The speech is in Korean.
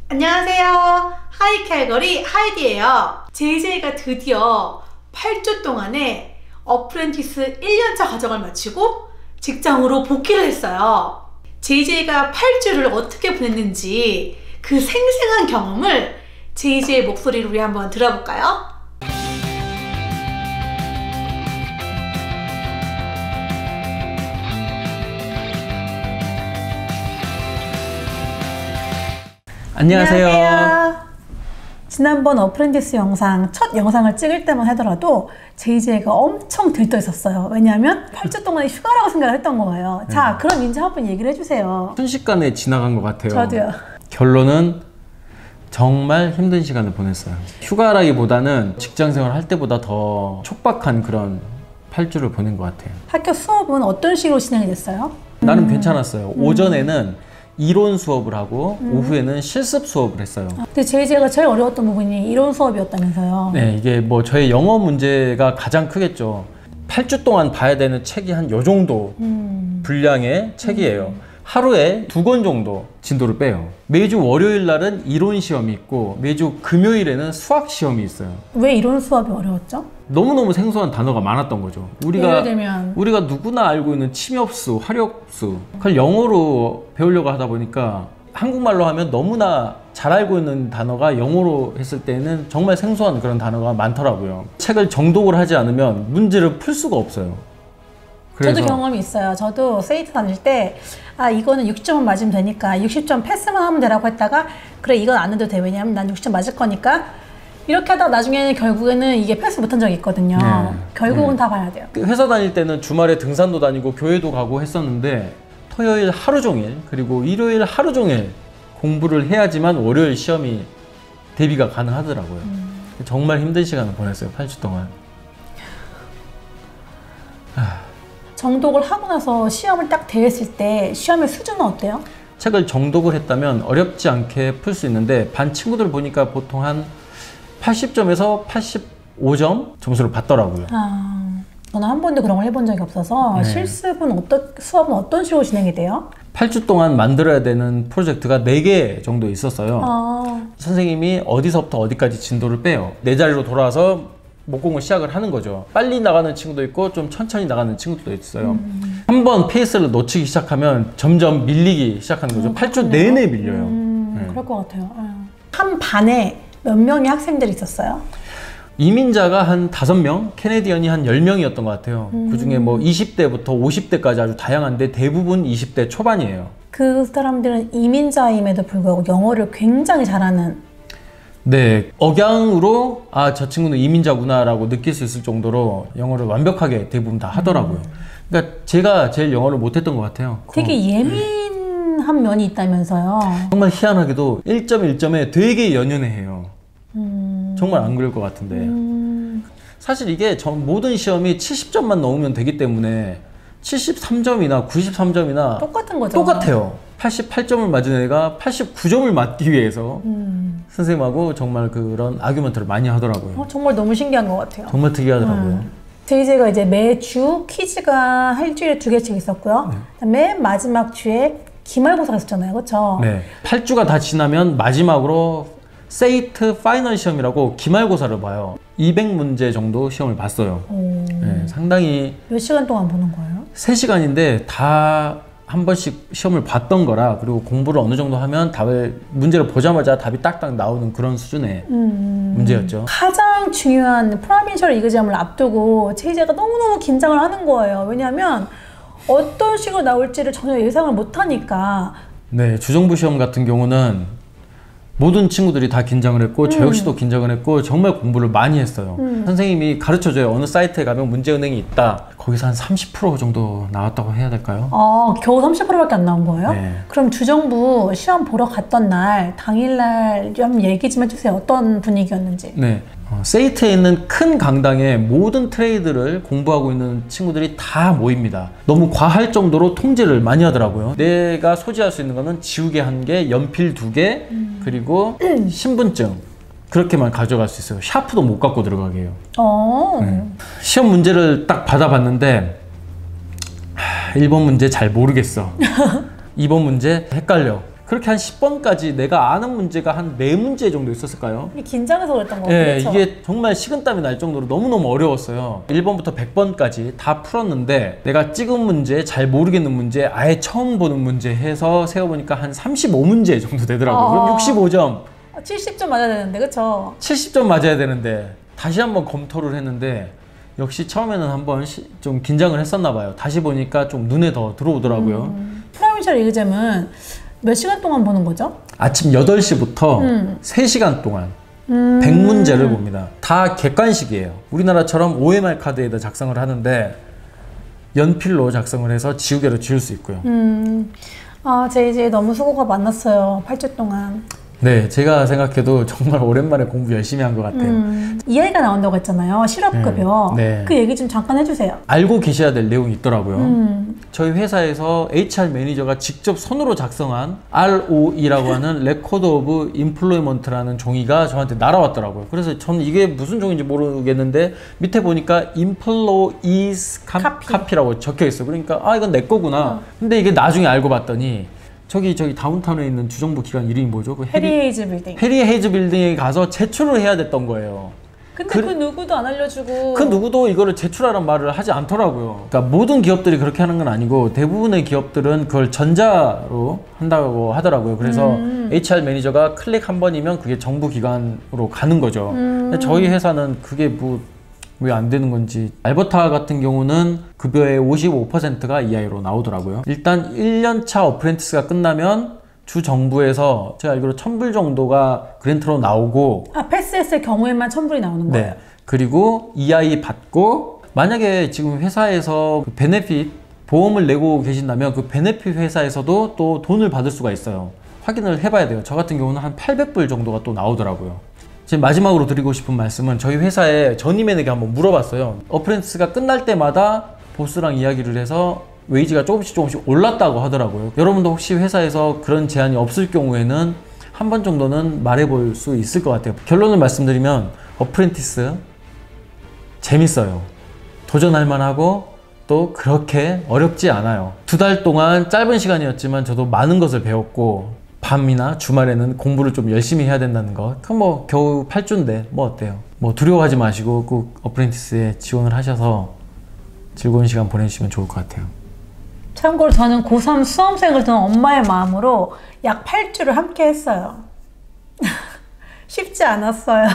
안녕하세요. 하이칼거리 하이디예요. JJ가 드디어 8주 동안의 어프렌티스 1년차 과정을 마치고 직장으로 복귀를 했어요. JJ가 8주를 어떻게 보냈는지 그 생생한 경험을 JJ의 목소리로 우리 한번 들어볼까요? 안녕하세요. 지난번 어프렌티스 영상, 첫 영상을 찍을 때만 하더라도 JJ가 엄청 들떠 있었어요. 왜냐하면 8주 동안 휴가라고 생각을 했던 거예요. 자, 그럼 이제 한번 얘기를 해주세요. 순식간에 지나간 것 같아요. 저도요. 결론은 정말 힘든 시간을 보냈어요. 휴가라기보다는 직장생활 할 때보다 더 촉박한 그런 8주를 보낸 것 같아요. 학교 수업은 어떤 식으로 진행이 됐어요? 나는 괜찮았어요. 오전에는 이론 수업을 하고 오후에는 실습 수업을 했어요. 근데 JJ가 제일 어려웠던 부분이 이론 수업이었다면서요? 네, 이게 뭐 저의 영어 문제가 가장 크겠죠. 8주 동안 봐야 되는 책이 한 요 정도 분량의 책이에요. 하루에 2권 정도 진도를 빼요. 매주 월요일 날은 이론 시험이 있고 매주 금요일에는 수학 시험이 있어요. 왜 이론 수업이 어려웠죠? 너무너무 생소한 단어가 많았던 거죠. 예를 들면? 우리가 누구나 알고 있는 침엽수, 화력수, 그걸 영어로 배우려고 하다 보니까 한국말로 하면 너무나 잘 알고 있는 단어가 영어로 했을 때는 정말 생소한 그런 단어가 많더라고요. 책을 정독을 하지 않으면 문제를 풀 수가 없어요. 그래서 저도 경험이 있어요. 저도 세이트 다닐 때 이거는 60점만 맞으면 되니까 60점 패스만 하면 되라고 했다가 그래 이건 안 해도 돼. 왜냐면 난 60점 맞을 거니까 이렇게 하다가 나중에는 결국에는 이게 패스 못한 적이 있거든요. 결국은 다 봐야 돼요. 회사 다닐 때는 주말에 등산도 다니고 교회도 가고 했었는데 토요일 하루 종일 그리고 일요일 하루 종일 공부를 해야지만 월요일 시험이 대비가 가능하더라고요. 정말 힘든 시간을 보냈어요. 8주 동안. 정독을 하고 나서 시험을 딱 대했을 때 시험의 수준은 어때요? 책을 정독을 했다면 어렵지 않게 풀 수 있는데 반 친구들 보니까 보통 한 80점에서 85점 점수를 받더라고요. 저는 한 번도 그런 걸 해본 적이 없어서 수업은 어떤 식으로 진행이 돼요? 8주 동안 만들어야 되는 프로젝트가 4개 정도 있었어요. 선생님이 어디서부터 어디까지 진도를 빼요. 내 자리로 돌아와서 목공을 시작을 하는 거죠. 빨리 나가는 친구도 있고 좀 천천히 나가는 친구도 있어요. 한번 페이스를 놓치기 시작하면 점점 밀리기 시작하는 거죠. 8주 내내 밀려요. 그럴 것 같아요. 한 반에 몇 명의 학생들이 있었어요? 이민자가 한 5명, 캐네디언이 한 10명이었던 것 같아요. 그 중에 뭐 20대부터 50대까지 아주 다양한데 대부분 20대 초반이에요. 그 사람들은 이민자임에도 불구하고 영어를 굉장히 잘하는. 네, 억양으로 저 친구는 이민자구나 라고 느낄 수 있을 정도로 영어를 완벽하게 대부분 다 하더라고요. 그러니까 제가 제일 영어를 못했던 것 같아요. 되게 예민한 면이 있다면서요. 정말 희한하게도 1점 1점에 되게 연연해요. 정말 안 그럴 것 같은데 사실 이게 모든 시험이 70점만 넘으면 되기 때문에 73점이나 93점이나 똑같은 거죠. 똑같아요. 88점을 맞은 애가 89점을 맞기 위해서 선생님하고 정말 그런 아규먼트를 많이 하더라고요. 정말 너무 신기한 것 같아요. 정말 특이하더라고요. JJ가 이제 매주 퀴즈가 일주일에 2개씩 있었고요. 맨 마지막 주에 기말고사가 있었잖아요. 그렇죠? 네. 8주가 다 지나면 마지막으로 세이트 파이널 시험이라고 기말고사를 봐요. 200문제 정도 시험을 봤어요. 네, 상당히 몇 시간 동안 보는 거예요? 3시간인데 다 한 번씩 시험을 봤던 거라 그리고 공부를 어느 정도 하면 문제를 보자마자 답이 딱딱 나오는 그런 수준의 문제였죠. 가장 중요한 프로빈셜 이그잠을 앞두고 JJ가 너무너무 긴장을 하는 거예요. 왜냐하면 어떤 식으로 나올지를 전혀 예상을 못하니까. 네, 주정부 시험 같은 경우는 모든 친구들이 다 긴장을 했고 저 역시도 긴장을 했고 정말 공부를 많이 했어요. 선생님이 가르쳐줘요. 어느 사이트에 가면 문제은행이 있다. 거기서 한 30% 정도 나왔다고 해야 될까요? 겨우 30%밖에 안 나온 거예요? 네. 그럼 주정부 시험 보러 갔던 날 당일날 좀 얘기 좀 해주세요. 어떤 분위기였는지. 네, 세이트에 있는 큰 강당에 모든 트레이드를 공부하고 있는 친구들이 다 모입니다. 너무 과할 정도로 통제를 많이 하더라고요. 내가 소지할 수 있는 거는 지우개 1개, 연필 2개, 그리고 신분증 그렇게만 가져갈 수 있어요. 샤프도 못 갖고 들어가게 해요. 시험 문제를 딱 받아봤는데 1번 문제 잘 모르겠어. 2번 문제 헷갈려. 그렇게 한 10번까지 내가 아는 문제가 한 4문제 정도 있었을까요? 이게 긴장해서 그랬던 거 같아요. 네, 그렇죠? 이게 정말 식은땀이 날 정도로 너무너무 어려웠어요. 1번부터 100번까지 다 풀었는데 내가 찍은 문제, 잘 모르겠는 문제, 아예 처음 보는 문제 해서 세어보니까 한 35문제 정도 되더라고요. 그럼 65점. 70점 맞아야 되는데, 그쵸? 70점 맞아야 되는데 다시 한번 검토를 했는데 역시 처음에는 한번 좀 긴장을 했었나 봐요. 다시 보니까 좀 눈에 더 들어오더라고요. 프라이미셜 에그잼은 몇 시간 동안 보는 거죠? 아침 8시부터 3시간 동안 100문제를 봅니다. 다 객관식이에요. 우리나라처럼 OMR 카드에다 작성을 하는데 연필로 작성을 해서 지우개로 지울 수 있고요. 아, JJ 너무 수고가 많았어요. 8주 동안. 네, 제가 생각해도 정말 오랜만에 공부 열심히 한 것 같아요. 이 아이가 나온다고 했잖아요. 실업급여. 네. 그 얘기 좀 잠깐 해주세요. 알고 계셔야 될 내용이 있더라고요. 저희 회사에서 HR 매니저가 직접 손으로 작성한 ROE라고 하는 Record of Employment라는 종이가 저한테 날아왔더라고요. 그래서 저는 이게 무슨 종인지 모르겠는데 밑에 보니까 Employees Copy라고 적혀 있어요. 그러니까 아, 이건 내 거구나. 근데 이게 나중에 알고 봤더니 저기 다운타운에 있는 주정부 기관 이름이 뭐죠? 그 해리 헤이즈 빌딩. 해리 헤이즈 빌딩에 가서 제출을 해야 됐던 거예요. 근데 그 누구도 안 알려주고. 그 누구도 이거를 제출하라는 말을 하지 않더라고요. 그러니까 모든 기업들이 그렇게 하는 건 아니고 대부분의 기업들은 그걸 전자로 한다고 하더라고요. 그래서 HR 매니저가 클릭 한 번이면 그게 정부 기관으로 가는 거죠. 근데 저희 회사는 그게 뭐 왜 안 되는 건지. 알버타 같은 경우는 급여의 55%가 EI로 나오더라고요. 일단 1년차 어프렌티스가 끝나면 주 정부에서 제가 알기로 1,000불 정도가 그랜트로 나오고, 아, 패스했을 경우에만 1,000불이 나오는 거예요? 네. 그리고 EI 받고, 만약에 지금 회사에서 그 베네핏 보험을 내고 계신다면 그 베네핏 회사에서도 또 돈을 받을 수가 있어요. 확인을 해봐야 돼요. 저 같은 경우는 한 800불 정도가 또 나오더라고요. 지금 마지막으로 드리고 싶은 말씀은 저희 회사에 전임에게 한번 물어봤어요. 어프렌티스가 끝날 때마다 보스랑 이야기를 해서 웨이지가 조금씩 올랐다고 하더라고요. 여러분도 혹시 회사에서 그런 제한이 없을 경우에는 한 번 정도는 말해볼 수 있을 것 같아요. 결론을 말씀드리면 어프렌티스 재밌어요. 도전할 만하고 또 그렇게 어렵지 않아요. 2달 동안 짧은 시간이었지만 저도 많은 것을 배웠고, 밤이나 주말에는 공부를 좀 열심히 해야 된다는 거. 그럼 뭐 겨우 8주인데 뭐 어때요? 뭐 두려워하지 마시고 꼭 어프렌티스에 지원을 하셔서 즐거운 시간 보내시면 좋을 것 같아요. 참고로 저는 고3 수험생을 둔 엄마의 마음으로 약 8주를 함께 했어요. 쉽지 않았어요.